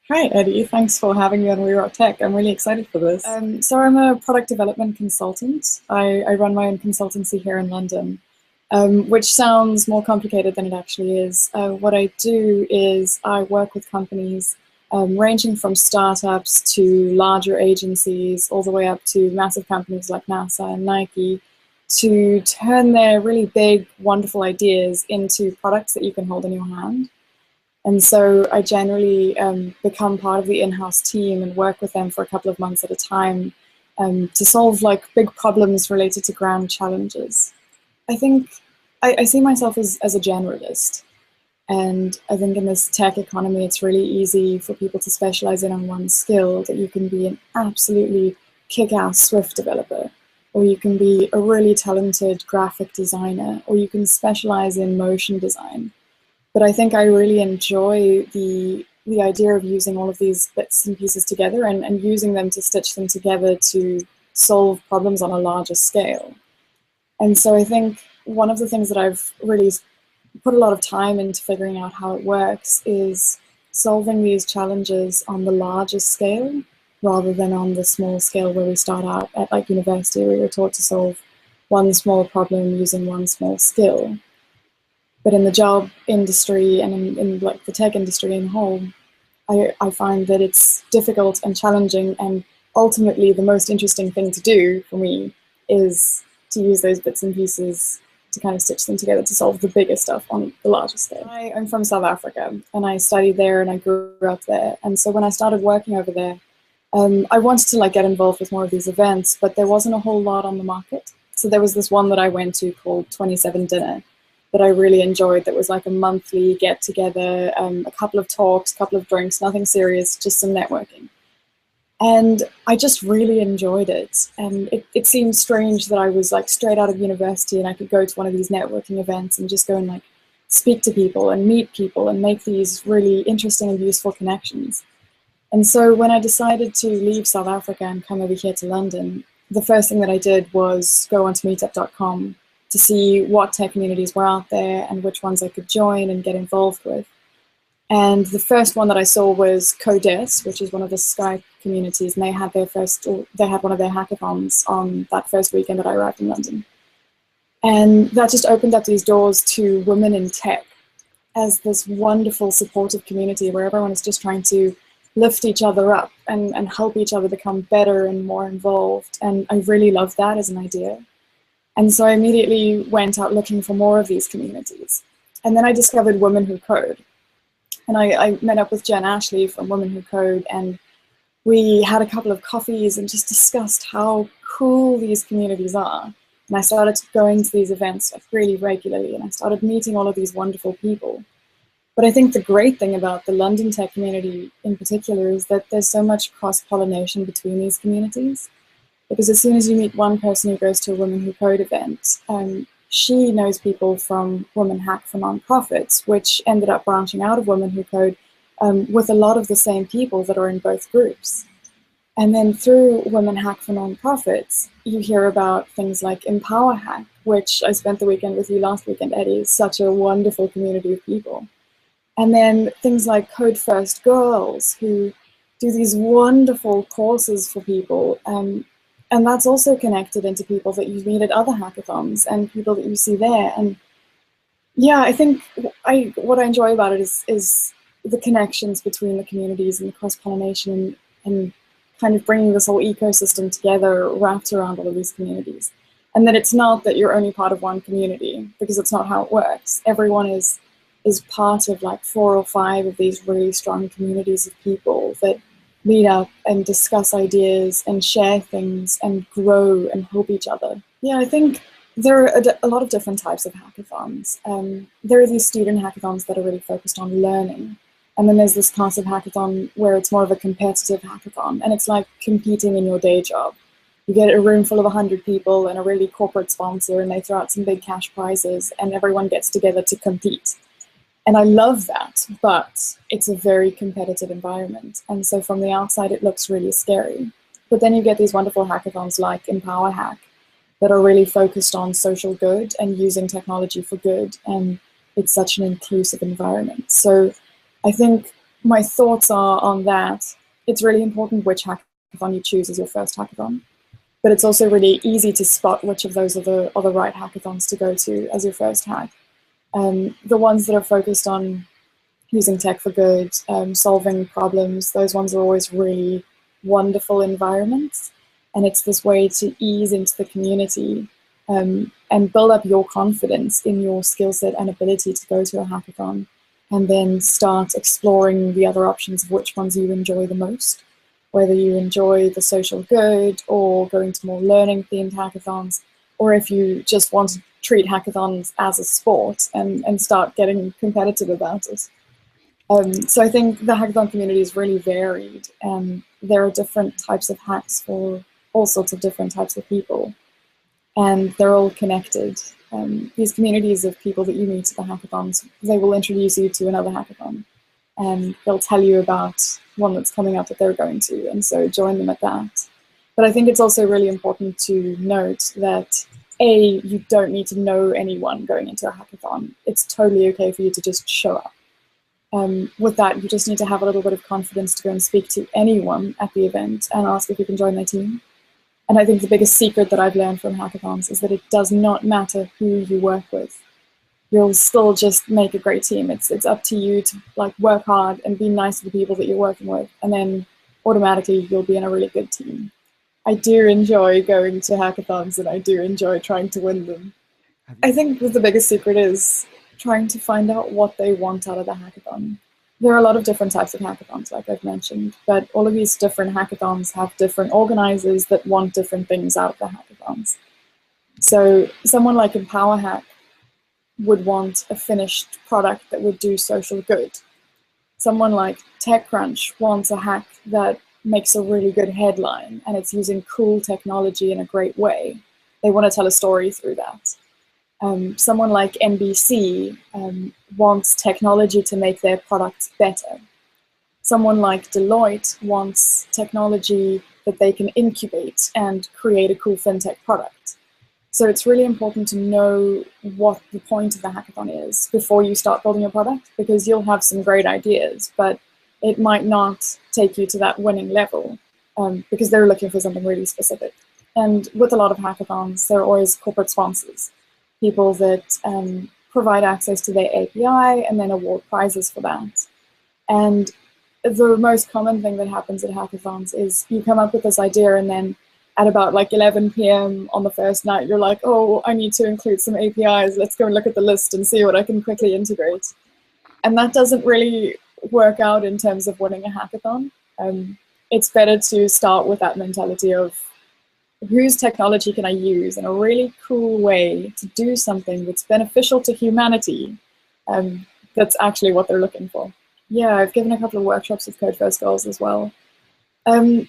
Hi, Eddie. Thanks for having me on WeRockTech. I'm really excited for this. So I'm a product development consultant. I run my own consultancy here in London, which sounds more complicated than it actually is. What I do is I work with companies ranging from startups to larger agencies, all the way up to massive companies like NASA and Nike, to turn their really big, wonderful ideas into products that you can hold in your hand. And so I generally become part of the in-house team and work with them for a couple of months at a time to solve like big problems related to grand challenges. I think I see myself as a generalist. And I think in this tech economy, it's really easy for people to specialize in on one skill, that you can be an absolutely kick-ass Swift developer, or you can be a really talented graphic designer, or you can specialize in motion design. But I think I really enjoy the idea of using all of these bits and pieces together and using them to stitch them together to solve problems on a larger scale. And so I think one of the things that I've really put a lot of time into figuring out how it works is solving these challenges on the largest scale rather than on the small scale where we start out at like university, where you're taught to solve one small problem using one small skill. But in the job industry and in like the tech industry in whole, I find that it's difficult and challenging, and ultimately the most interesting thing to do for me is to use those bits and pieces to kind of stitch them together to solve the bigger stuff on the larger scale. I'm from South Africa, and I studied there and I grew up there. And so when I started working over there, I wanted to like get involved with more of these events, but there wasn't a whole lot on the market. So there was this one that I went to called 27 Dinner that I really enjoyed, that was like a monthly get together, a couple of talks, a couple of drinks, nothing serious, just some networking. And I just really enjoyed it. And it seemed strange that I was like straight out of university and I could go to one of these networking events and just go and like speak to people and meet people and make these really interesting and useful connections. And so when I decided to leave South Africa and come over here to London, the first thing that I did was go onto meetup.com to see what tech communities were out there and which ones I could join and get involved with. And the first one that I saw was CodeFirstGirls, which is one of the Skype communities, and they had one of their hackathons on that first weekend that I arrived in London. And that just opened up these doors to women in tech as this wonderful supportive community where everyone is just trying to lift each other up and help each other become better and more involved. And I really loved that as an idea. And so I immediately went out looking for more of these communities. And then I discovered Women Who Code. And I met up with Jen Ashley from Women Who Code, and we had a couple of coffees and just discussed how cool these communities are. And I started going to these events like really regularly, and I started meeting all of these wonderful people. But I think the great thing about the London tech community in particular is that there's so much cross-pollination between these communities. Because as soon as you meet one person who goes to a Women Who Code event, she knows people from Women Hack for Nonprofits, which ended up branching out of Women Who Code with a lot of the same people that are in both groups. And then through Women Hack for Nonprofits, you hear about things like Empower Hack, which I spent the weekend with you last weekend, Eddie. It's such a wonderful community of people. And then things like CodeFirstGirls, who do these wonderful courses for people. And that's also connected into people that you meet at other hackathons and people that you see there. And yeah, I think what I enjoy about it is the connections between the communities and the cross-pollination and kind of bringing this whole ecosystem together wrapped around all of these communities. And that it's not that you're only part of one community, because it's not how it works. Everyone is part of like 4 or 5 of these really strong communities of people that meet up and discuss ideas and share things and grow and help each other. Yeah, I think there are a lot of different types of hackathons. There are these student hackathons that are really focused on learning. And then there's this class of hackathon where it's more of a competitive hackathon, and it's like competing in your day job. You get a room full of 100 people and a really corporate sponsor, and they throw out some big cash prizes, and everyone gets together to compete. And I love that, but it's a very competitive environment. And so from the outside, it looks really scary. But then you get these wonderful hackathons like Empower Hack that are really focused on social good and using technology for good. And it's such an inclusive environment. So I think my thoughts are on that. It's really important which hackathon you choose as your first hackathon, but it's also really easy to spot which of those are the right hackathons to go to as your first hack. The ones that are focused on using tech for good, solving problems, those ones are always really wonderful environments. And it's this way to ease into the community and build up your confidence in your skill set and ability to go to a hackathon, and then start exploring the other options of which ones you enjoy the most, whether you enjoy the social good or going to more learning-themed hackathons, or if you just want to treat hackathons as a sport and start getting competitive about it. So I think the hackathon community is really varied, and there are different types of hacks for all sorts of different types of people, and they're all connected. These communities of people that you meet at the hackathons, they will introduce you to another hackathon, and they'll tell you about one that's coming up that they're going to, and so join them at that. But I think it's also really important to note that you don't need to know anyone going into a hackathon. It's totally okay for you to just show up. With that, you just need to have a little bit of confidence to go and speak to anyone at the event and ask if you can join their team. And I think the biggest secret that I've learned from hackathons is that it does not matter who you work with. You'll still just make a great team. It's up to you to work hard and be nice to the people that you're working with, and then automatically you'll be in a really good team. I do enjoy going to hackathons, and I do enjoy trying to win them. I think the biggest secret is trying to find out what they want out of the hackathon. There are a lot of different types of hackathons, like I've mentioned, but all of these different hackathons have different organizers that want different things out of the hackathons. So someone like EmpowerHack would want a finished product that would do social good. Someone like TechCrunch wants a hack that makes a really good headline and it's using cool technology in a great way. They want to tell a story through that. Someone like NBC wants technology to make their products better. Someone like Deloitte wants technology that they can incubate and create a cool fintech product. So it's really important to know what the point of the hackathon is before you start building your product, because you'll have some great ideas, but it might not take you to that winning level because they're looking for something really specific. And with a lot of hackathons, there are always corporate sponsors, people that provide access to their API and then award prizes for that. And the most common thing that happens at hackathons is you come up with this idea, and then at about 11 p.m. on the first night, you're like, oh, I need to include some APIs. Let's go and look at the list and see what I can quickly integrate. And that doesn't really work out in terms of winning a hackathon. It's better to start with that mentality of whose technology can I use in a really cool way to do something that's beneficial to humanity. That's actually what they're looking for. Yeah, I've given a couple of workshops with CodeFirstGirls as well.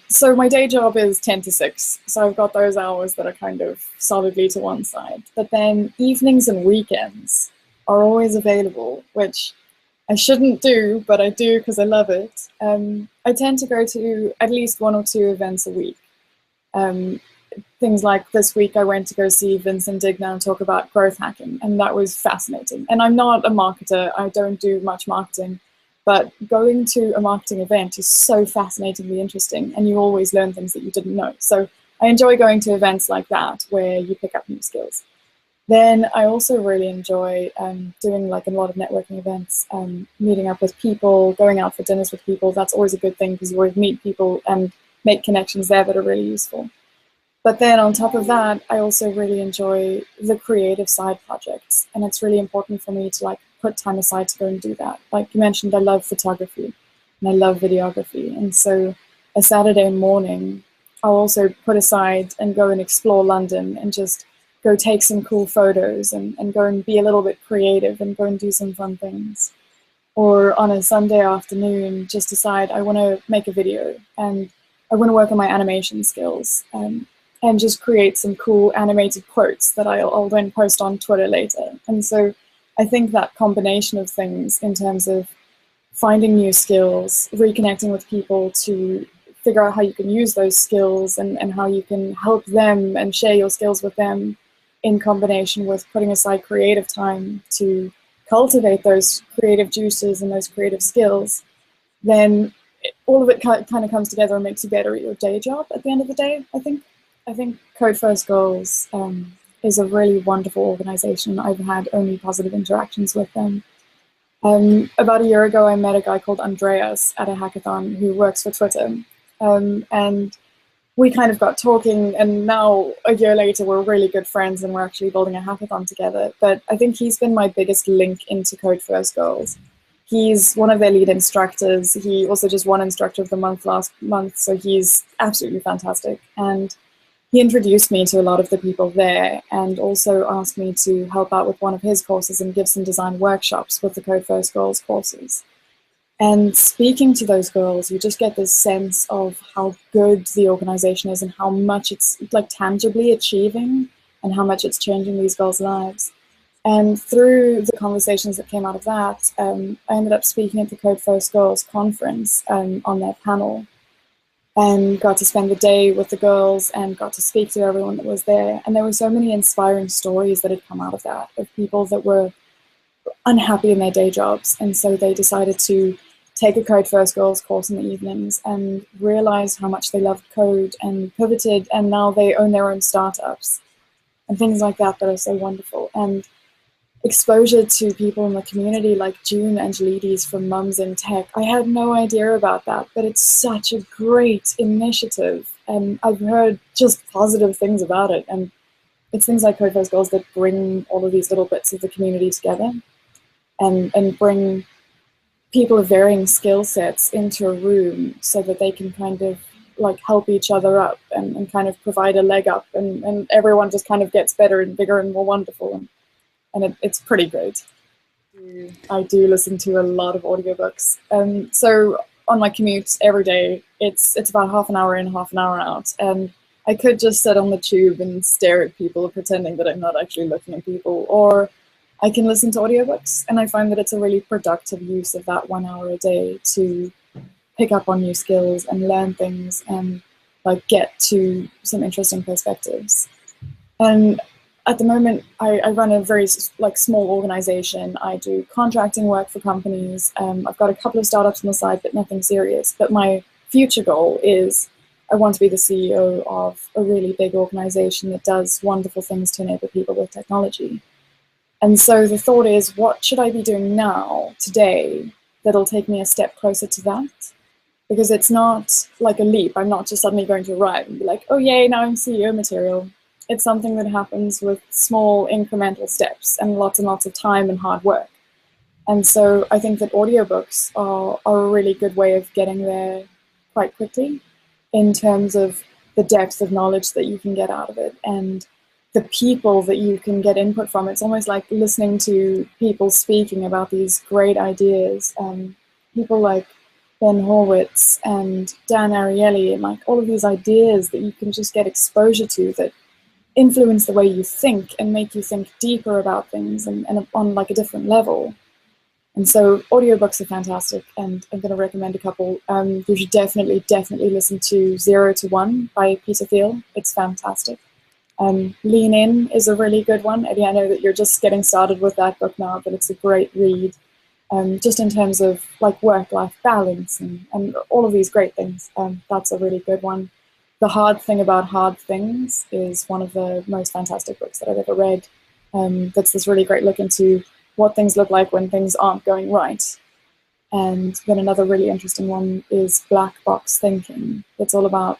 So my day job is 10 to 6, so I've got those hours that are kind of solidly to one side. But then evenings and weekends are always available, which I shouldn't do, but I do because I love it. I tend to go to at least 1 or 2 events a week. Things like this week I went to go see Vincent Dignan talk about growth hacking, and that was fascinating. And I'm not a marketer, I don't do much marketing, but going to a marketing event is so fascinatingly interesting, and you always learn things that you didn't know. So I enjoy going to events like that where you pick up new skills. Then I also really enjoy doing a lot of networking events, meeting up with people, going out for dinners with people. That's always a good thing because you always meet people and make connections there that are really useful. But then on top of that, I also really enjoy the creative side projects. And it's really important for me to put time aside to go and do that. Like you mentioned, I love photography and I love videography. And so a Saturday morning, I'll also put aside and go and explore London and just go take some cool photos and go and be a little bit creative and go and do some fun things. Or on a Sunday afternoon, just decide I want to make a video and I want to work on my animation skills. And just create some cool animated quotes that I'll then post on Twitter later. And so I think that combination of things in terms of finding new skills, reconnecting with people to figure out how you can use those skills and how you can help them and share your skills with them, in combination with putting aside creative time to cultivate those creative juices and those creative skills, then all of it kind of comes together and makes you better at your day job at the end of the day, I think. I think CodeFirstGirls is a really wonderful organization. I've had only positive interactions with them. About a year ago, I met a guy called Andreas at a hackathon who works for Twitter. And we kind of got talking, and now a year later, we're really good friends and we're actually building a hackathon together. But I think he's been my biggest link into CodeFirstGirls. He's one of their lead instructors. He also just won Instructor of the Month last month, so he's absolutely fantastic. And he introduced me to a lot of the people there and also asked me to help out with one of his courses and give some design workshops with the CodeFirstGirls courses. And speaking to those girls, you just get this sense of how good the organization is and how much it's like tangibly achieving and how much it's changing these girls' lives. And through the conversations that came out of that, I ended up speaking at the CodeFirstGirls conference on their panel, and got to spend the day with the girls and got to speak to everyone that was there. And there were so many inspiring stories that had come out of that, of people that were unhappy in their day jobs. And so they decided to take a CodeFirstGirls course in the evenings and realized how much they loved code and pivoted, and now they own their own startups and things like that that are so wonderful. And exposure to people in the community like June Angelides from Mums in Tech. I had no idea about that, but it's such a great initiative, and I've heard just positive things about it. And it's things like CodeFirstGirls that bring all of these little bits of the community together and bring people of varying skill sets into a room so that they can kind of like help each other up and kind of provide a leg up, and everyone just kind of gets better and bigger and more wonderful. And it's pretty great. I do listen to a lot of audiobooks. So on my commute every day, it's about half an hour in, half an hour out. And I could just sit on the tube and stare at people pretending that I'm not actually looking at people. Or I can listen to audiobooks, and I find that it's a really productive use of that 1 hour a day to pick up on new skills and learn things and like get to some interesting perspectives. And at the moment, I run a very like small organization. I do contracting work for companies. I've got a couple of startups on the side, but nothing serious. But my future goal is I want to be the CEO of a really big organization that does wonderful things to enable people with technology. And so the thought is, what should I be doing now, today, that'll take me a step closer to that? Because it's not like a leap. I'm not just suddenly going to arrive and be like, oh, yay, now I'm CEO material. It's something that happens with small incremental steps and lots of time and hard work. And so I think that audiobooks are a really good way of getting there quite quickly in terms of the depth of knowledge that you can get out of it and the people that you can get input from. It's almost like listening to people speaking about these great ideas. People like Ben Horowitz and Dan Ariely, and like all of these ideas that you can just get exposure to that influence the way you think and make you think deeper about things and on like a different level. And so audiobooks are fantastic, and I'm going to recommend a couple. You should definitely listen to 0 to 1 by Peter Thiel. It's fantastic. Lean In is a really good one. And yeah, I know that you're just getting started with that book now, but it's a great read. Just in terms of like work-life balance and all of these great things. That's a really good one. The Hard Thing About Hard Things is one of the most fantastic books that I've ever read. That's this really great look into what things look like when things aren't going right. And then another really interesting one is Black Box Thinking. It's all about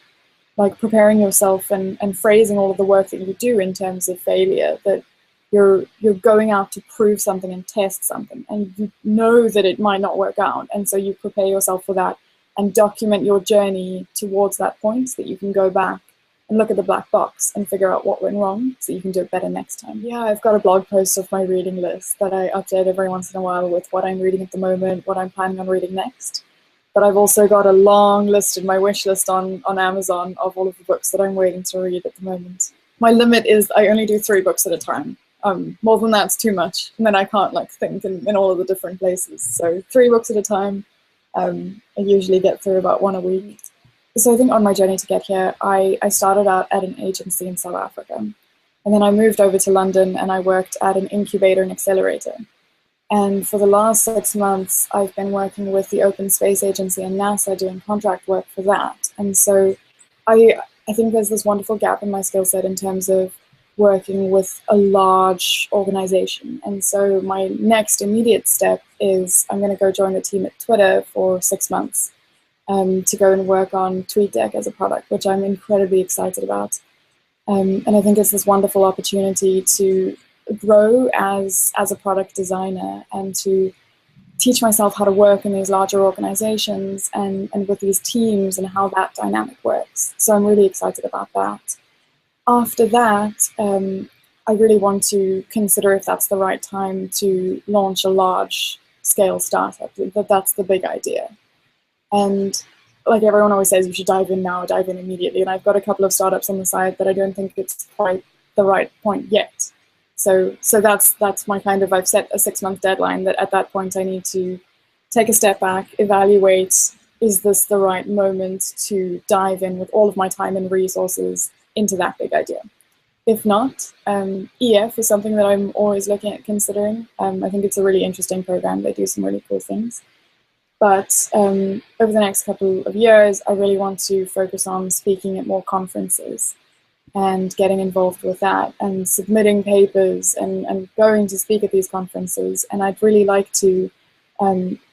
like preparing yourself and phrasing all of the work that you do in terms of failure, that you're going out to prove something and test something, and you know that it might not work out, and so you prepare yourself for that and document your journey towards that point so that you can go back and look at the black box and figure out what went wrong so you can do it better next time. Yeah, I've got a blog post of my reading list that I update every once in a while with what I'm reading at the moment, what I'm planning on reading next. But I've also got a long list in my wish list on Amazon of all of the books that I'm waiting to read at the moment. My limit is I only do 3 books at a time. More than that's too much, and then I can't like think in all of the different places. So 3 books at a time. I usually get through about 1 a week. So I think on my journey to get here, I started out at an agency in South Africa. And then I moved over to London and I worked at an incubator and accelerator. And for the last 6 months, I've been working with the Open Space Agency and NASA doing contract work for that. And so I think there's this wonderful gap in my skill set in terms of working with a large organization. And so my next immediate step is I'm going to go join the team at Twitter for 6 months to go and work on TweetDeck as a product, which I'm incredibly excited about. And I think it's this wonderful opportunity to grow as a product designer and to teach myself how to work in these larger organizations and with these teams and how that dynamic works. So I'm really excited about that. After that, I really want to consider if that's the right time to launch a large-scale startup. That's the big idea. And like everyone always says, you should dive in now, dive in immediately. And I've got a couple of startups on the side that I don't think it's quite the right point yet. So that's my kind of, I've set a 6-month deadline that at that point I need to take a step back, evaluate, is this the right moment to dive in with all of my time and resources into that big idea? If not, EF is something that I'm always looking at considering. I think it's a really interesting program. They do some really cool things. But over the next couple of years, I really want to focus on speaking at more conferences and getting involved with that and submitting papers and going to speak at these conferences. And I'd really like to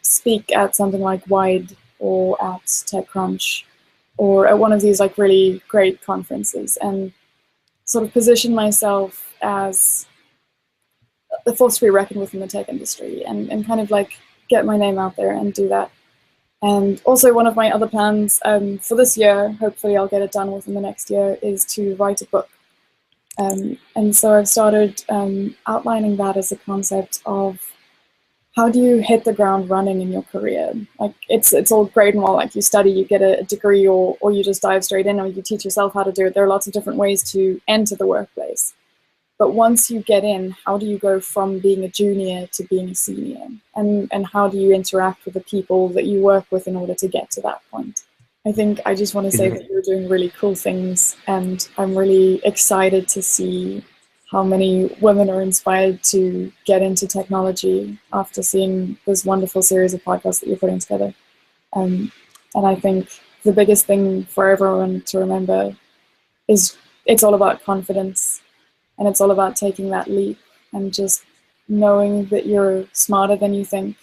speak at something like WIDE or at TechCrunch or at one of these like really great conferences and sort of position myself as the force to be reckoned with in the tech industry and kind of like get my name out there and do that. And also one of my other plans for this year, hopefully I'll get it done within the next year, is to write a book. And so I've started outlining that as a concept of how do you hit the ground running in your career? Like it's all great and well, like you study, you get a degree, or you just dive straight in, or you teach yourself how to do it. There are lots of different ways to enter the workplace. But once you get in, how do you go from being a junior to being a senior? And how do you interact with the people that you work with in order to get to that point? I think I just want to say that you're doing really cool things, and I'm really excited to see how many women are inspired to get into technology after seeing this wonderful series of podcasts that you're putting together. And I think the biggest thing for everyone to remember is it's all about confidence. And it's all about taking that leap and just knowing that you're smarter than you think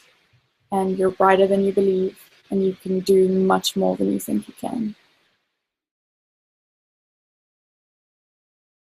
and you're brighter than you believe and you can do much more than you think you can.